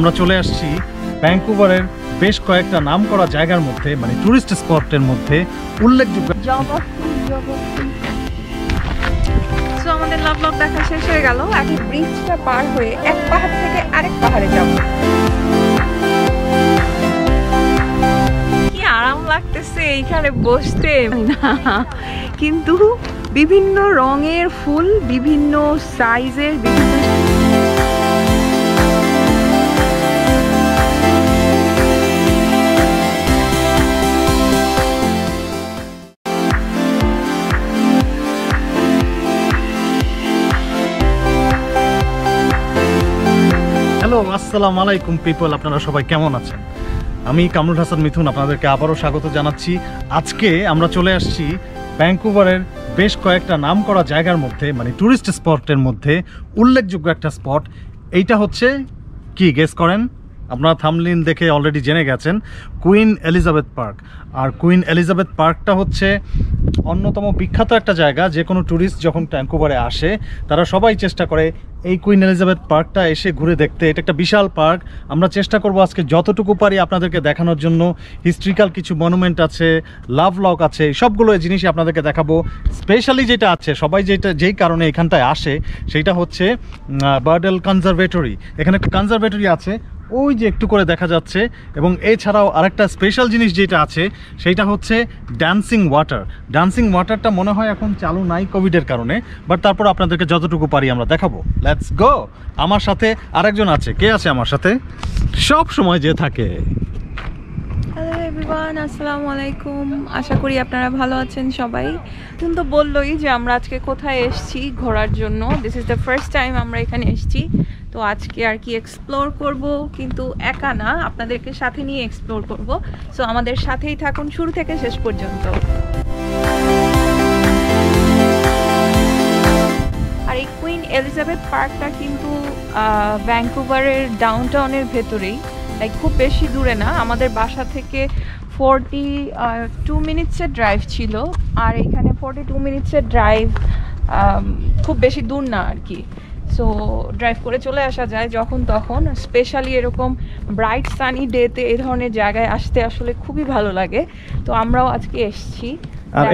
আমরা চলে আসছি ভ্যাঙ্কুভারের বেশ কয়েকটা নামকরা জায়গার মধ্যে, মানে টুরিস্ট স্পটের মধ্যে উল্লেখযোগ্য। সো আমাদের লাভ ব্লগ দেখা শেষ হয়ে গেল। এখন ব্রিজটা পার হয়ে এক পাহাড় থেকে আরেক পাহাড়ে যাব। কি আরাম লাগতেছে এইখানে বসতে না, কিন্তু বিভিন্ন রঙের ফুল, বিভিন্ন সাইজের, হ্যালো, আসসালামু আলাইকুম পিপল, আপনারা সবাই কেমন আছেন? আমি কামরুল হাসান মিথুন আপনাদেরকে আবারও স্বাগত জানাচ্ছি। আজকে আমরা চলে আসছি ভ্যাঙ্কুভারের বেশ কয়েকটা নামকরা জায়গার মধ্যে, মানে টুরিস্ট স্পটের মধ্যে উল্লেখযোগ্য একটা স্পট। এইটা হচ্ছে কি, গেস করেন? আপনারা থাম্বনেইল দেখে অলরেডি জেনে গেছেন, কুইন এলিজাবেথ পার্ক। আর কুইন এলিজাবেথ পার্কটা হচ্ছে অন্যতম বিখ্যাত একটা জায়গা। যে কোনো ট্যুরিস্ট যখন ভ্যাঙ্কুভারে আসে তারা সবাই চেষ্টা করে এই কুইন এলিজাবেথ পার্কটা এসে ঘুরে দেখতে। এটা একটা বিশাল পার্ক। আমরা চেষ্টা করব আজকে যতটুকু পারি আপনাদেরকে দেখানোর জন্য। হিস্ট্রিক্যাল কিছু মনুমেন্ট আছে, লাভ লক আছে, সবগুলো জিনিসই আপনাদেরকে দেখাবো। স্পেশালি যেটা আছে, সবাই যেই কারণে এখানটায় আসে সেইটা হচ্ছে বার্ডেল কনজারভেটরি। এখানে একটা কনজারভেটরি আছে, ওই যে একটু করে দেখা যাচ্ছে। এবং এছাড়াও আরেকটা স্পেশাল জিনিস যেটা আছে সেইটা হচ্ছে ড্যান্সিং ওয়াটার। ড্যান্সিং ওয়াটারটা মনে হয় এখন চালু নাই কোভিডের কারণে, বাট তারপর আপনাদেরকে যতটুকু পারি আমরা দেখাবো। Let's go. আমার সাথে আরেকজন আছে। কে আছে আমার সাথে? সব সময় যে থাকে। হ্যালো এভরিওয়ান, আসসালামু আলাইকুম। আশা করি আপনারা ভালো আছেন সবাই। তুমি তো বললোই যে আমরা আজকে কোথায় এসেছি ঘোরার জন্য। This is the first time আমরা এখানে এসেছি। তো আজকে আর কি এক্সপ্লোর করব, কিন্তু একা না, আপনাদেরকে সাথে নিয়ে এক্সপ্লোর করব। সো আমাদের সাথেই থাকুন শুরু থেকে শেষ পর্যন্ত। আর এই কুইন এলিজাবেথ পার্কটা কিন্তু ভ্যাঙ্কুভারের ডাউনটাউনের ভেতরেই, লাইক খুব বেশি দূরে না। আমাদের বাসা থেকে 42 মিনিটসের ড্রাইভ ছিল, আর এখানে 42 মিনিটসের ড্রাইভ খুব বেশি দূর না আর কি। সো ড্রাইভ করে চলে আসা যায় যখন তখন। স্পেশালি এরকম ব্রাইট সানি ডেতে এই ধরনের জায়গায় আসতে আসলে খুবই ভালো লাগে। তো আমরাও আজকে এসেছি। আর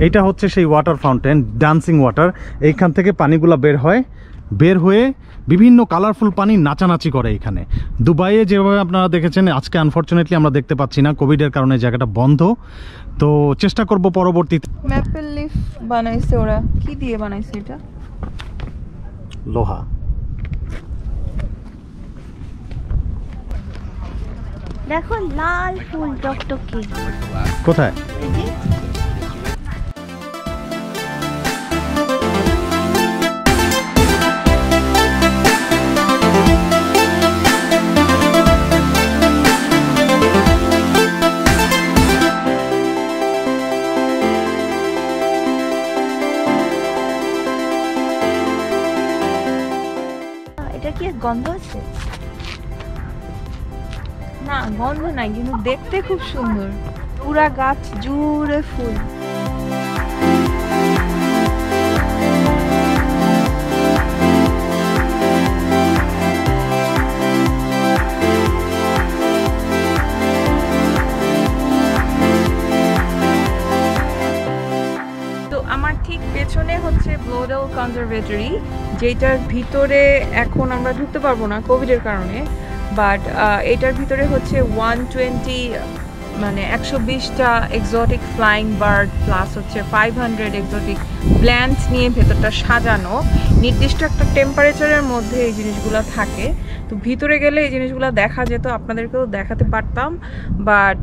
এইটা হচ্ছে সেই ওয়াটার ফাউন্টেন, ডান্সিং ওয়াটার। এইখান থেকে পানিগুলো বের হয়ে বিভিন্ন কালারফুল পানি নাচানাচি করে এখানে। দুবাইয়ে যেভাবে আপনারা দেখেছেন, আজকে আনফরচুনেটলি আমরা দেখতে পাচ্ছি না, কোভিডের কারণে জায়গাটা বন্ধ। তো চেষ্টা করব পরবর্তীতে। ম্যাপেল লিফ বানাইছে ওরা, কি দিয়ে বানাইছে এটা? লোহা। দেখো লাল ফুল টকটকে। কোথায়? এটা কি গন্ধ আছে? না, গন্ধ নাই, কিন্তু দেখতে খুব সুন্দর। পুরা গাছ জুড়ে ফুল। আমার ঠিক পেছনে হচ্ছে ব্লোডেল কনজারভেটরি, যেটার ভিতরে এখন আমরা ঢুকতে পারবো না কোভিডের কারণে। বাট এটার ভিতরে হচ্ছে 120টা এক্সোটিক ফ্লাইং বার্ড প্লাস হচ্ছে 500 এক্সোটিক প্ল্যান্টস নিয়ে ভেতরটা সাজানো। নির্দিষ্ট একটা টেম্পারেচারের মধ্যে এই জিনিসগুলো থাকে। তো ভিতরে গেলে এই জিনিসগুলো দেখা যেত, আপনাদেরকেও দেখাতে পারতাম। বাট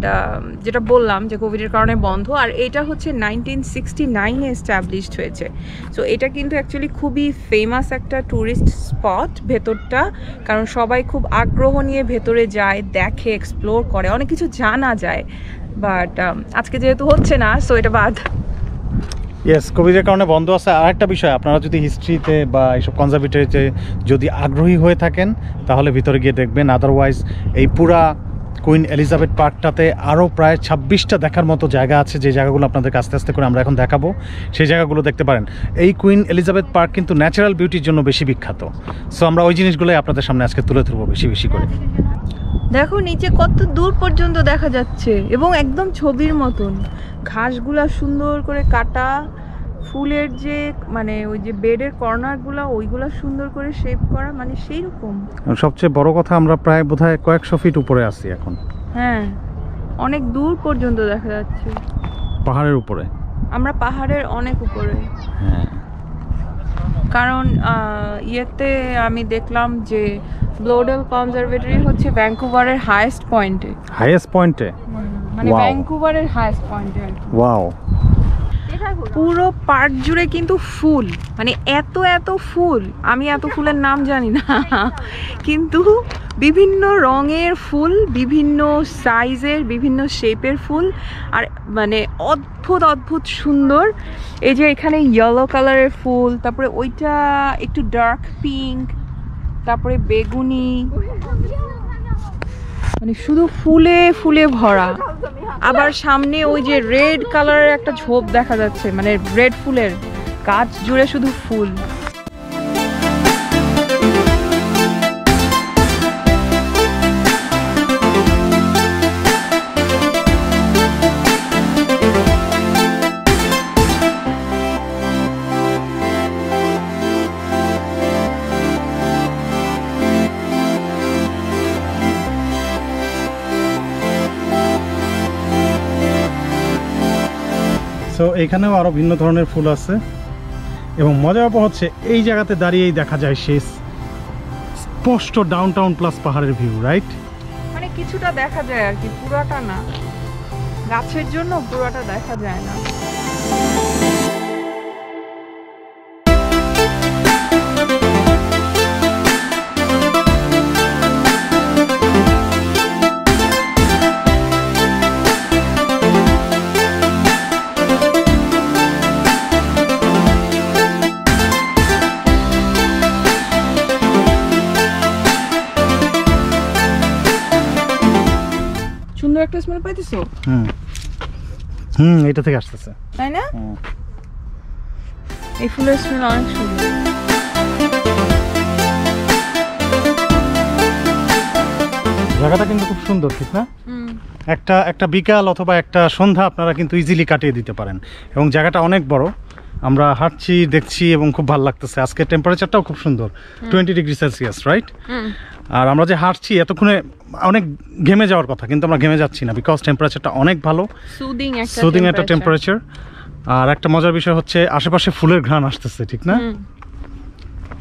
যেটা বললাম যে কোভিডের কারণে বন্ধ। আর এটা হচ্ছে 1969-এ এস্টাবলিশড হয়েছে। সো এটা কিন্তু অ্যাকচুয়ালি খুবই ফেমাস একটা ট্যুরিস্ট স্পট ভেতরটা, কারণ সবাই খুব আগ্রহ নিয়ে ভেতরে যায়, দেখে, এক্সপ্লোর করে, অনেক কিছু জানা যায়। বাট আজকে যেহেতু হচ্ছে না, সো এটা বাদ। ইয়েস, কোভিডের কারণে বন্ধ আছে। আর একটা বিষয়, আপনারা যদি হিস্ট্রিতে বা এইসব কনজারভেটরিতে যদি আগ্রহী হয়ে থাকেন তাহলে ভিতরে গিয়ে দেখবেন। আদারওয়াইজ এই পুরা কুইন এলিজাবেথ পার্কটাতে আরও প্রায় 26টা দেখার মতো জায়গা আছে, যে জায়গাগুলো আপনাদেরকে আস্তে আস্তে করে আমরা এখন দেখাবো, সেই জায়গাগুলো দেখতে পারেন। এই কুইন এলিজাবেথ পার্ক কিন্তু ন্যাচারাল বিউটির জন্য বেশি বিখ্যাত। সো আমরা ওই জিনিসগুলোই আপনাদের সামনে আজকে তুলে ধরবো বেশি বেশি করে। দেখো নিচে কত দূর পর্যন্ত দেখা যাচ্ছে এবং একদম ছবির মতন ঘাসগুলা সুন্দর করে কাটা, ফুলের যে মানে ওই যে বেডের কর্নারগুলো ওইগুলা সুন্দর করে শেপ করা, মানে সেই রকম। সবচেয়ে বড় কথা, আমরা প্রায় বোধহয় কয়েকশো ফিট উপরে আছি এখন। হ্যাঁ, অনেক দূর পর্যন্ত দেখা যাচ্ছে, পাহাড়ের উপরে। আমরা পাহাড়ের অনেক উপরে। হ্যাঁ, কারণ ইয়েতে আমি দেখলাম যে ব্লোডেল কনজারভেটরি হচ্ছে ভ্যাঙ্কুভারের হাইয়েস্ট পয়েন্টে। হাইয়েস্ট পয়েন্টে? মানে Wow. ভ্যাঙ্কুভারের হাইয়েস্ট পয়েন্টে। ওয়াও। পুরো পার্ক জুড়ে কিন্তু ফুল, মানে এত এত ফুল, আমি এত ফুলের নাম জানি না, কিন্তু বিভিন্ন রঙের ফুল, বিভিন্ন সাইজের, বিভিন্ন শেপের ফুল, আর মানে অদ্ভুত অদ্ভুত সুন্দর। এই যে এখানে ইয়েলো কালারের ফুল, তারপরে ওইটা একটু ডার্ক পিঙ্ক, তারপরে বেগুনি, মানে শুধু ফুলে ফুলে ভরা। আবার সামনে ওই যে রেড কালারের একটা ঝোপ দেখা যাচ্ছে, মানে রেড ফুলের গাছ জুড়ে শুধু ফুল। সো এখানেও আরও ভিন্ন ধরনের ফুল আছে, এবং মজার ব্যাপার হচ্ছে এই জায়গাতে দাঁড়িয়েই দেখা যায় সেই স্পষ্ট ডাউনটাউন প্লাস পাহাড়ের ভিউ, রাইট? মানে কিছুটা দেখা যায় আর কি, পুরাটা না, গাছের জন্য পুরাটা দেখা যায় না। সুন্দর একটা স্মেল পাইতেছো? এটা থেকে আসতেছে, তাই না? এই ফুলের স্মেল অনেক সুন্দর। জায়গাটা কিন্তু খুব সুন্দর, ঠিক না? একটা বিকাল অথবা একটা সন্ধ্যা আপনারা কিন্তু ইজিলি কাটিয়ে দিতে পারেন, এবং জায়গাটা অনেক বড়। আমরা হাঁটছি, দেখছি, এবং খুব ভালো লাগতেছে। আজকে টেম্পারেচারটাও খুব সুন্দর, 20 ডিগ্রি সেলসিয়াস, রাইট? আর আমরা যে হাঁটছি এতক্ষণে অনেক ঘেমে যাওয়ার কথা, কিন্তু আমরা ঘেমে যাচ্ছি না, বিকজ টেম্পারেচারটা অনেক ভালো, সুদিং একটা টেম্পারেচার। আর একটা মজার বিষয় হচ্ছে আশেপাশে ফুলের ঘ্রাণ আসতেছে, ঠিক না?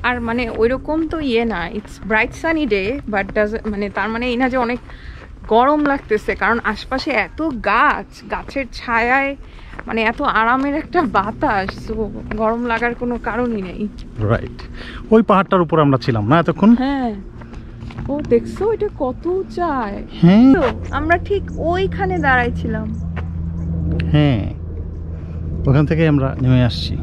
আর মানে ওইরকম তো ইয়ে না, it's bright sunny day, but মানে তার মানে এই না যে অনেক গরম লাগতেছে, কারণ আশপাশে এত গাছ, গাছের ছায়ায় মানে এত আরামের একটা বাতাস, তো গরম লাগার কোনো কারণই নেই। রাইট, ওই পাহাড়টার উপর আমরা ছিলাম না এতক্ষণ। হ্যাঁ, ও দেখছো এটা কত উঁচায়? হ্যাঁ, তো আমরা ঠিক ওইখানে দাঁড়াইছিলাম। হ্যাঁ, ওখান থেকে আমরা নেমে আসছি।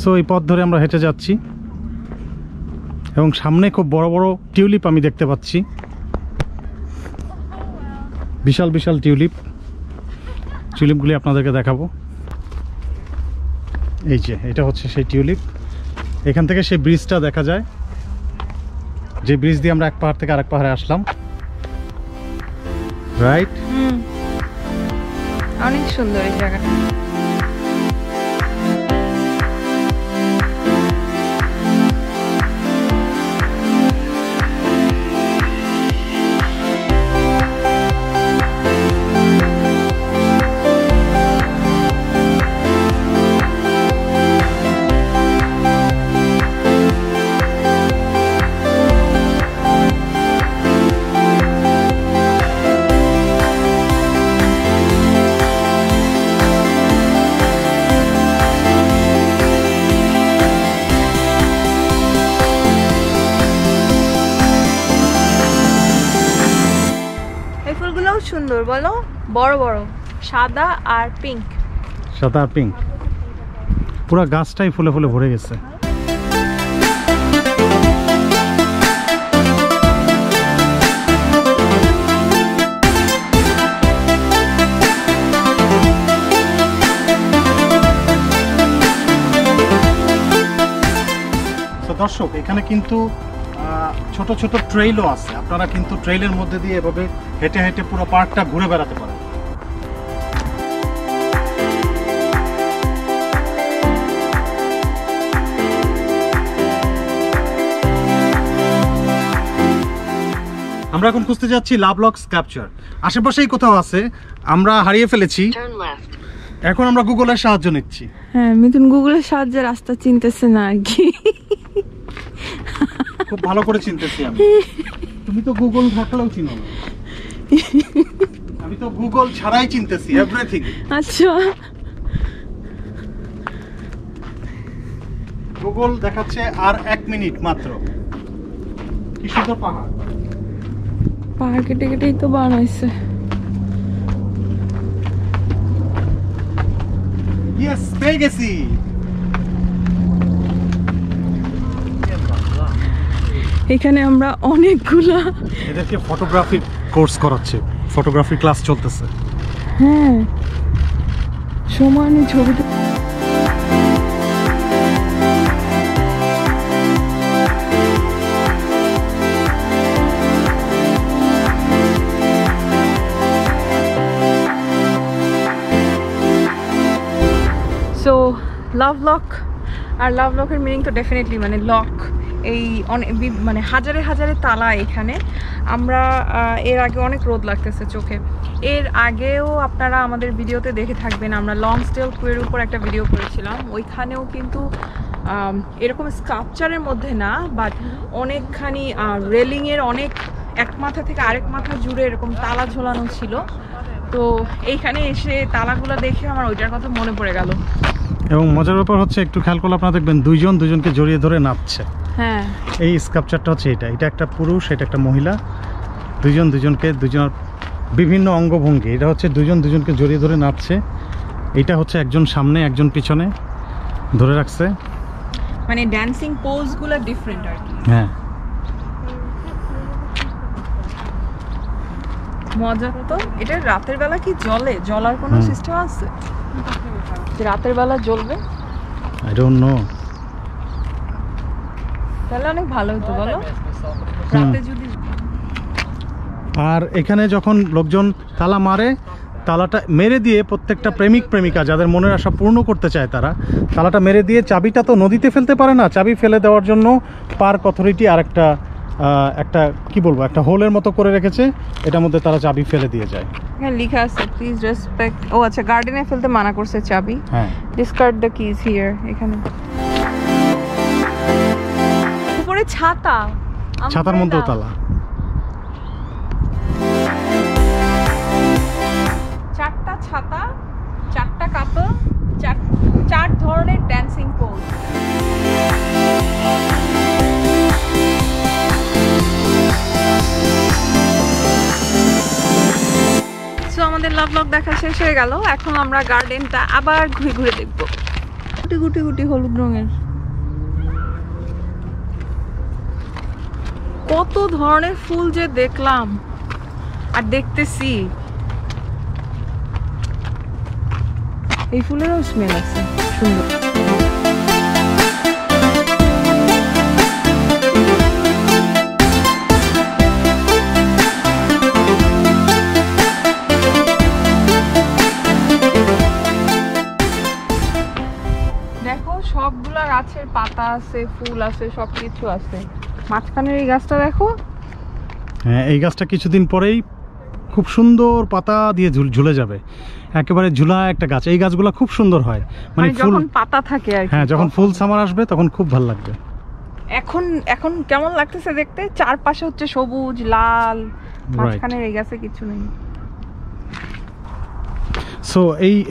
সো এই পথ ধরে আমরা হেঁটে যাচ্ছি, এবং সামনে খুব বড় বড় টিউলিপ আমি দেখতে পাচ্ছি, বিশাল বিশাল টিউলিপগুলি আপনাদেরকে দেখাবো। এই যে এটা হচ্ছে সেই টিউলিপ। এখান থেকে সেই ব্রিজটা দেখা যায়, যে ব্রিজ দিয়ে আমরা এক পাহাড় থেকে আরেক পাহাড়ে আসলাম, রাইট? অনেক সুন্দর এই জায়গাটা। সুন্দর বলো, বড় বড়, সাদা আর পিঙ্ক। সাদা আর পিঙ্ক, পুরো গাছটাই ফুলে ফুলে ভরে গেছে। দর্শক এখানে কিন্তু ছোট ছোট ট্রেইলও আছে, আপনারা কিন্তু ট্রেইলের মধ্যে দিয়ে এভাবে হেঁটে হেঁটে পুরো পার্কটা ঘুরে বেড়াতে পারেন। আমরা এখন খুঁজতে যাচ্ছি লাভলক স্কাল্পচার, আশেপাশেই কোথাও আছে, আমরা হারিয়ে ফেলেছি। এখন আমরা গুগলের সাহায্য নিচ্ছি। হ্যাঁ, মিথুন গুগলের সাহায্যে রাস্তা চিনতেছে না আর কি। খুব ভালো করে চিনতেছি আমি, তুমি তো গুগল থাকলেও চিনো না, আমি তো গুগল ছাড়াই চিনতেছি এভরিথিং। আচ্ছা, গুগল দেখাচ্ছে আর 1 মিনিট মাত্র। কি সুন্দর পাহাড়, পাহাড় কেটে কেটেই তো বানাইছে। ইয়েস, পেয়ে গেছি। এখানে আমরা অনেকগুলা, এদেরকে ফটোগ্রাফি কোর্স করাচ্ছে, ফটোগ্রাফি ক্লাস চলতেছে। হ্যাঁ, সমানে ছবি সো লাভলক, আর লাভলকের মিনিং তো ডেফিনেটলি মানে লক। এই অনেক মানে হাজারে হাজারে তালা এখানে। আমরা এর আগে অনেক রোদ লাগতেছে চোখে, এর আগেও আপনারা আমাদের ভিডিওতে দেখে থাকবেন, আমরা লং স্টেল কুয়ের উপর একটা ভিডিও করেছিলাম। ওইখানেও কিন্তু এরকম স্কাল্পচারের মধ্যে না, বাট অনেকখানি রেলিংয়ের অনেক এক মাথা থেকে আরেক মাথা জুড়ে এরকম তালা ঝোলানো ছিল। তো এইখানে এসে তালাগুলো দেখে আমার ওইটার কথা মনে পড়ে গেল। এবং মজার ব্যাপার হচ্ছে, একটু খেয়াল করলে আপনারা দেখবেন দুইজন দুজনকে জড়িয়ে ধরে নাচছে। হ্যাঁ, এই স্কাল্পচারটা হচ্ছে এটা একটা পুরুষ, এটা একটা মহিলা, দুজন দুজনকে, দুজনের বিভিন্ন অঙ্গভঙ্গি, এটা হচ্ছে দুজন দুজনকে জড়িয়ে ধরে নাচছে। এটা হচ্ছে একজন সামনে একজন পিছনে ধরে রাখছে, মানে ড্যান্সিং পোজগুলো ডিফারেন্ট আর কি। হ্যাঁ মজা তো। এটা রাতের বেলা কি জ্বলার কোনো সিস্টেম আছে যে রাতের বেলা জ্বলবে? I don't know. তাহলে অনেক ভালো হতো বলো, রাতে যদি। আর এখানে যখন লোকজন তালা মারে, তালাটা মেরে দিয়ে প্রত্যেকটা প্রেমিক প্রেমিকা যাদের মনের আশা পূর্ণ করতে চায় তারা তালাটা মেরে দিয়ে, চাবিটা তো নদীতে ফেলতে পারে না, চাবি ফেলে দেওয়ার জন্য পার্ক অথরিটি আর একটা কি বলবো, একটা হোলের মতো করে রেখেছে, এটার মধ্যে তারা চাবি ফেলে দিয়ে যায়। হ্যাঁ, লেখা আছে প্লিজ রেসপেক্ট। ও আচ্ছা, গার্ডেনে ফেলতে মানা করছে চাবি। হ্যাঁ, ডিসকার্ড দ্য কিজ হিয়ার। এখানে উপরে ছাতা, ছাতার মধ্যেও তালা। চারটা ছাতা, চারটা কাপল, চার ধরনের ড্যান্সিং পোজ। সো আমাদের লাভলক দেখা শেষ হয়ে গেল। এখন আমরা গার্ডেনটা আবার ঘুরে ঘুরে দেখব। গুটি গুটি গুটি হলুদ রঙের কত ধরনের ফুল যে দেখলাম আর দেখতেছি। এই ফুলেরও স্মেল আছে সুন্দর। দেখো সবগুলা গাছের পাতা আছে, ফুল আছে, সবকিছু আছে। মাঝখানের এই গাছটা দেখো। হ্যাঁ, এই গাছটা কিছুদিন পরেই খুব সুন্দর পাতা দিয়ে ঝুলে যাবে, একেবারে ঝুলা একটা গাছ। এই গাছগুলো খুব সুন্দর হয়, মানে ফুল যখন পাতা থাকে আর কি। হ্যাঁ, যখন ফুল সামার আসবে তখন খুব ভালো লাগবে। এখন কেমন লাগতেছে দেখতে? চারপাশে হচ্ছে সবুজ লাল, মাঝখানের এই গাছে কিছু নেই। সো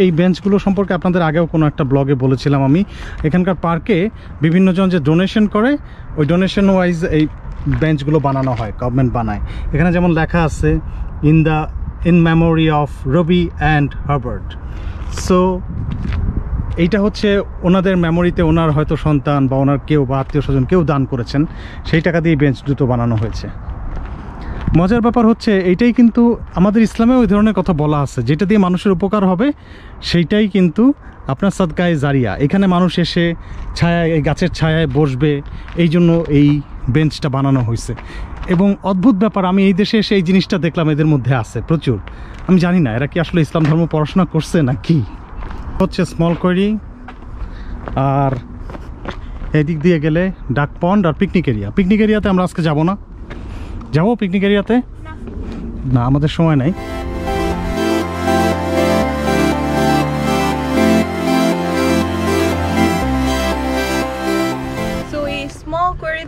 এই বেঞ্চগুলো সম্পর্কে আপনাদের আগেও কোনো একটা ব্লগে বলেছিলাম আমি। এখানকার পার্কে বিভিন্ন জন যে ডোনেশন করে, ওই ডোনেশন ওয়াইজ এই বেঞ্চগুলো বানানো হয়, গভর্নমেন্ট বানায়। এখানে যেমন লেখা আছে in memory of Rabi and Herbert. So এইটা হচ্ছে ওনাদের মেমোরিতে, ওনার হয়তো সন্তান বা ওনার কেউ বা আত্মীয় স্বজন কেউ দান করেছেন, সেই টাকা দিয়ে বেঞ্চ দুটো বানানো হয়েছে। মজার ব্যাপার হচ্ছে এইটাই, কিন্তু আমাদের ইসলামে ওই ধরনের কথা বলা আছে, যেটা দিয়ে মানুষের উপকার হবে সেইটাই কিন্তু আপনার সাদকায়ে জারিয়া। এখানে মানুষ এসে ছায়ায়, এই গাছের ছায়ায় বসবে, এই জন্য এই বেঞ্চটা বানানো হয়েছে। এবং অদ্ভুত ব্যাপার, আমি এই দেশে এসে এই জিনিসটা দেখলাম এদের মধ্যে আছে প্রচুর। আমি জানি না এরা কি আসলে ইসলাম ধর্ম পড়াশোনা করছে না কি। হচ্ছে স্মল কোয়েরি, আর এদিক দিয়ে গেলে ডাক পন্ড আর পিকনিক এরিয়া। পিকনিক এরিয়াতে আমরা আজকে যাব না, যাবো পিকনিক এরিয়াতে? না, আমাদের সময় নাই।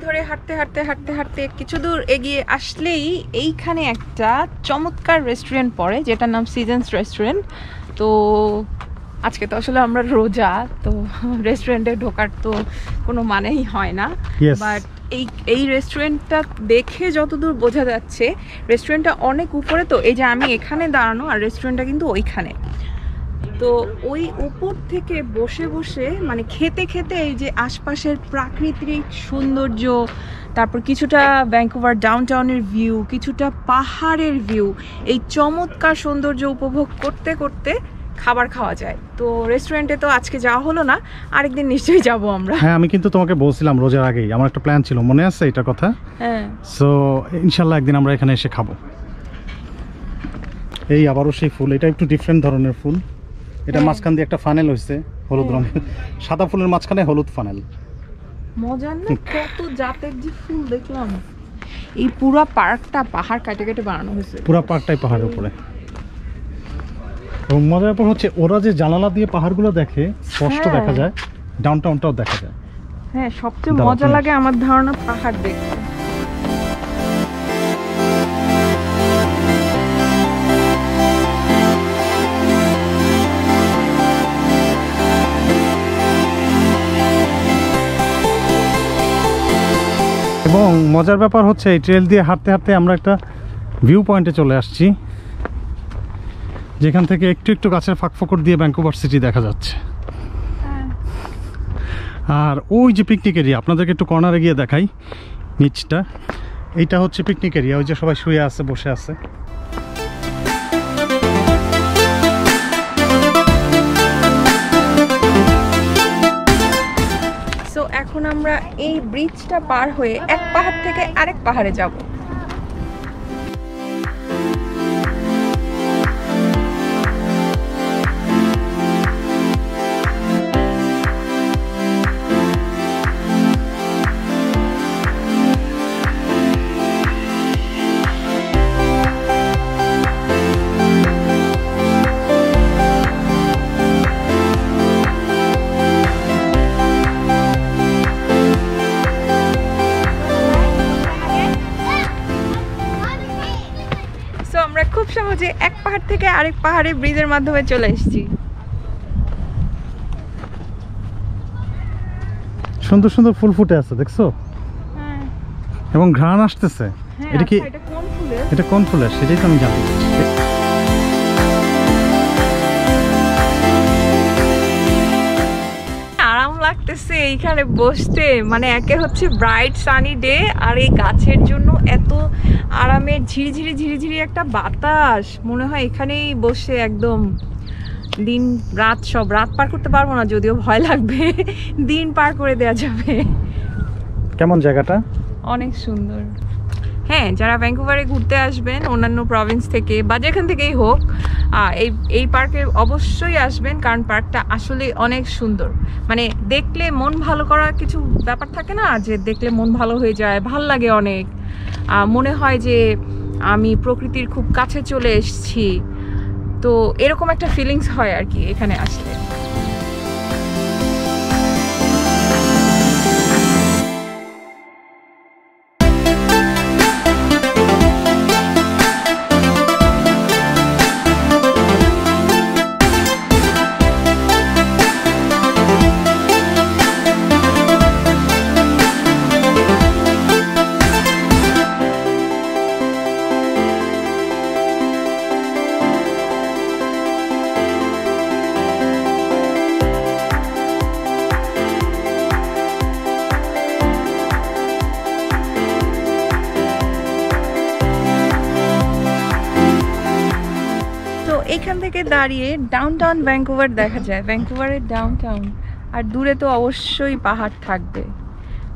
ধরে হাঁটতে হাঁটতে হাঁটতে হাঁটতে কিছু দূর এগিয়ে আসলেই এইখানে একটা চমৎকার রেস্টুরেন্ট পড়ে, যেটার নাম সিজনস রেস্টুরেন্ট। তো আজকে তো আসলে আমরা রোজা, তো রেস্টুরেন্টে ঢোকার তো কোনো মানেই হয় না। বাট এই রেস্টুরেন্টটা দেখে যতদূর বোঝা যাচ্ছে রেস্টুরেন্টটা অনেক উপরে। তো এই যে আমি এখানে দাঁড়ানো, আর রেস্টুরেন্টটা কিন্তু ওইখানে। তো ওই উপর থেকে বসে বসে মানে খেতে খেতে এই যে আশপাশের প্রাকৃতিক সৌন্দর্য, তারপর কিছুটা ভ্যাঙ্কুভার ডাউনটাউনের ভিউ, কিছুটা পাহাড়ের ভিউ, এই চমৎকার সৌন্দর্য উপভোগ করতে করতে খাবার খাওয়া যায়। তো রেস্টুরেন্টে তো আজকে যাওয়া হলো না, আরেকদিন নিশ্চয়ই যাব আমরা। হ্যাঁ, আমি কিন্তু তোমাকে বলছিলাম রোজার আগেই, আমার একটা প্ল্যান ছিল, মনে আছে এটা কথা? হ্যাঁ। সো ইনশাল্লাহ একদিন আমরা এখানে এসে খাবো। এই আবারও সেই ফুল, এটা একটু ডিফারেন্ট ধরনের ফুল। এটা মাঝখান দিয়ে একটা ফানেল হয়েছে হলুদ রঙের, সাদা ফুলের মাঝখানে হলুদ ফানেল। মজার না? কত জাতের যে ফুল দেখলাম। এই পুরো পার্কটা পাহাড় কেটে কেটে বানানো হয়েছে, পুরো পার্কটাই পাহাড়ের উপরে। এবং মজার ব্যাপার হচ্ছে ওরা যে জানালা দিয়ে পাহাড়গুলো দেখে, স্পষ্ট দেখা যায়, ডাউনটাউনটাও দেখা যায়। হ্যাঁ, সবচেয়ে মজা লাগে আমার ধারণা পাহাড় দেখতে। এবং মজার ব্যাপার হচ্ছে এই ট্রেল দিয়ে হাঁটতে হাঁটতে আমরা একটা ভিউ পয়েন্টে চলে আসছি, যেখান থেকে একটু একটু গাছের ফাঁক ফোকর দিয়ে ভ্যাঙ্কুভার সিটি দেখা যাচ্ছে। আর ওই যে পিকনিক এরিয়া, আপনাদেরকে একটু কর্নারে গিয়ে দেখাই নিচটা। এইটা হচ্ছে পিকনিক এরিয়া, ওই যে সবাই শুয়ে আছে, বসে আছে। সো এখন আমরা এই ব্রিজটা পার হয়ে এক পাহাড় থেকে আরেক পাহাড়ে যাব। আমরা খুব সহজে এক পাহাড় থেকে আরেক পাহাড়ে ব্রিজের মাধ্যমে চলে এসেছি। সুন্দর সুন্দর ফুল ফুটে আছে, দেখছো? হ্যাঁ। এবং ঘ্রাণ আসতেছে। এটা কি, এটা কোন ফুলের? এটা কোন ফুলের সেটাই তো আমি জানি। আরাম লাগতেছে এইখানে বসতে, মানে একে হচ্ছে ব্রাইট সানি ডে, আর এই গাছের জন্য এত আরামের ঝিরিঝিরি ঝিরিঝিরি একটা বাতাস। মনে হয় এখানেই বসে একদম দিন রাত, সব রাত পার করতে পারবো না, যদিও ভয় লাগবে, দিন পার করে দেওয়া যাবে। কেমন জায়গাটা? অনেক সুন্দর। হ্যাঁ, যারা ভ্যাঙ্কুভারে ঘুরতে আসবেন অন্যান্য প্রভিন্স থেকে বা যেখান থেকেই হোক, এই পার্কে অবশ্যই আসবেন, কারণ পার্কটা আসলে অনেক সুন্দর। মানে দেখলে মন ভালো করা কিছু ব্যাপার থাকে না, যে দেখলে মন ভালো হয়ে যায়, ভাল লাগে অনেক, মনে হয় যে আমি প্রকৃতির খুব কাছে চলে এসেছি। তো এরকম একটা ফিলিংস হয় আর কি এখানে আসলে। এইখান থেকে দাঁড়িয়ে ডাউনটাউন ভ্যাঙ্কুভার দেখা যায়, ভ্যাঙ্কুভারের ডাউনটাউন। আর দূরে তো অবশ্যই পাহাড় থাকবে।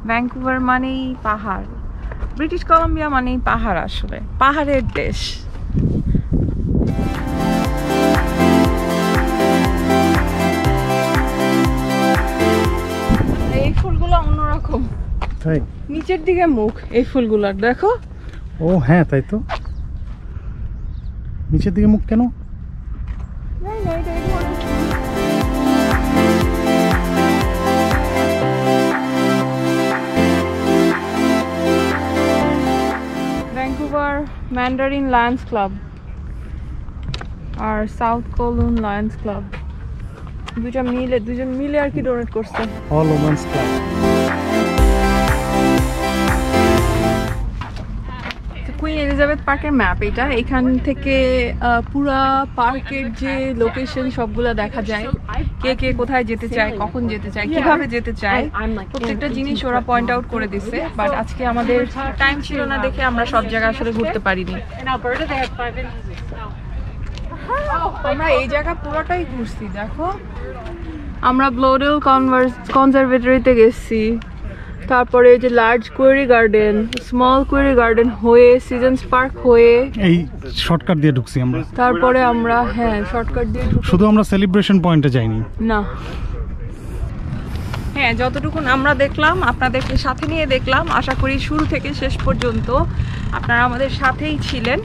ভ্যাঙ্কুভার মানেই পাহাড়, ব্রিটিশ কলাম্বিয়া মানেই পাহাড়, আসলে পাহাড়ের দেশ। এই ফুলগুলো অন্যরকম, তাই নিচের দিকে মুখ এই ফুলগুলোর, দেখো। ও হ্যাঁ, তাই তো, নিচের দিকে মুখ কেন? ভ্যাঙ্কুভার ম্যান্ডারিন লায়ন্স ক্লাব আর সাউথ কোলুন লায়ন্স ক্লাব দুজন মিলে আর কি ডোনেট করছে। All women's club. Queen Elizabeth পার্কের ম্যাপ এটা। এখান থেকে পুরা পার্কের যে লোকেশন সবগুলো দেখা যায়, কে কে কোথায় যেতে চায়, কখন যেতে চায়, কিভাবে যেতে চায়, প্রত্যেকটা জিনিস ওরা পয়েন্ট আউট করে দিছে। বাট আজকে আমাদের টাইম ছিল না দেখে আমরা সব জায়গা আসলে ঘুরতে পারিনি। আমরা এই জায়গা পুরোটাই ঘুরছি, দেখো। আমরা ব্লোডেল কনজারভেটরিতে গেছি, তারপরে এই যে large query garden, small query garden হয়ে সিজনস পার্ক হয়ে এই শর্টকাট দিয়ে ঢুকছি আমরা। তারপরে আমরা শর্টকাট দিয়ে শুধু আমরা সেলিব্রেশন পয়েন্টে যাইনি না। যতটুকু আমরা দেখলাম আপনাদেরকে সাথে নিয়ে দেখলাম। আশা করি শুরু থেকে শেষ পর্যন্ত আপনারা আমাদের সাথেই ছিলেন।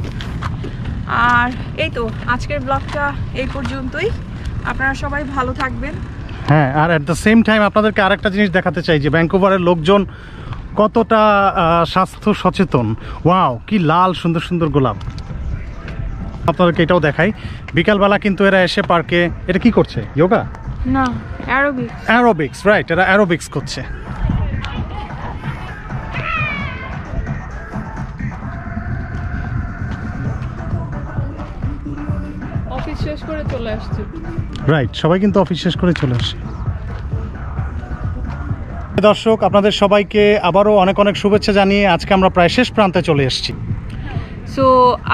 আর এই তো আজকের ব্লগটা এই পর্যন্তই। আপনারা সবাই ভালো থাকবেন। হ্যাঁ, আর এট দ্য সেম টাইম আপনাদেরকে আরেকটা জিনিস দেখাতে চাই যে ভ্যাঙ্কুভারের লোকজন কতটা স্বাস্থ্য সচেতন। ওয়াও, কি লাল সুন্দর সুন্দর গোলাপ। আপনাদেরকে এটাও দেখাই, বিকালবেলা কিন্তু এরা এসে পার্কে, এটা কি করছে? যোগা না, অ্যারোবিক্স। অ্যারোবিক্স, রাইট, এরা অ্যারোবিক্স করছে। অফিস শেষ করে চলে আসছে, রাইট, সবাই কিন্তু অফিস শেষ করে চলে আসে। দর্শক, আপনাদের সবাইকে আবারও অনেক অনেক শুভেচ্ছা জানিয়ে আজকে আমরা প্রায় শেষ প্রান্তে চলে এসেছি। সো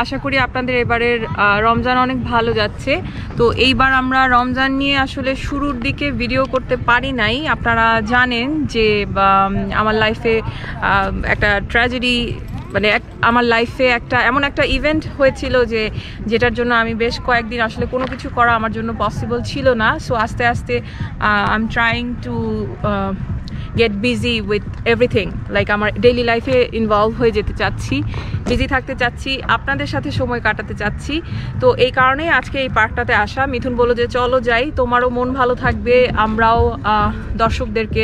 আশা করি আপনাদের এবারের রমজান অনেক ভালো যাচ্ছে। তো এইবার আমরা রমজান নিয়ে আসলে শুরুর দিকে ভিডিও করতে পারি নাই। আপনারা জানেন যে আমার লাইফে একটা ট্র্যাজেডি, মানে আমার লাইফে এমন একটা ইভেন্ট হয়েছিল যেটার জন্য আমি বেশ কয়েকদিন আসলে কোনো কিছু করা আমার জন্য পসিবল ছিল না। সো আস্তে আস্তে I am trying to get busy with everything, like আমার ডেইলি লাইফে ইনভলভ হয়ে যেতে চাচ্ছি, বিজি থাকতে চাচ্ছি, আপনাদের সাথে সময় কাটাতে চাচ্ছি। তো এই কারণেই আজকে এই পার্কটাতে আসা। মিথুন বলল যে চলো যাই, তোমারও মন ভালো থাকবে, আমরাও দর্শকদেরকে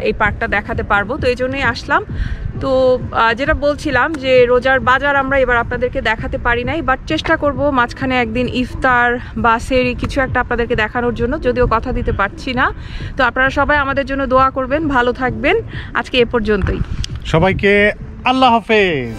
এই পার্কটা দেখাতে পারবো। তো এই জন্যই আসলাম। তো যেটা বলছিলাম যে রোজার বাজার আমরা এবার আপনাদেরকে দেখাতে পারি নাই, বাট চেষ্টা করব মাঝখানে একদিন ইফতার বা সেহরি কিছু একটা আপনাদেরকে দেখানোর জন্য, যদিও কথা দিতে পারছি না। তো আপনারা সবাই আমাদের জন্য দোয়া করবেন, ভালো থাকবেন। আজকে এ পর্যন্তই, সবাইকে আল্লাহ হাফেজ।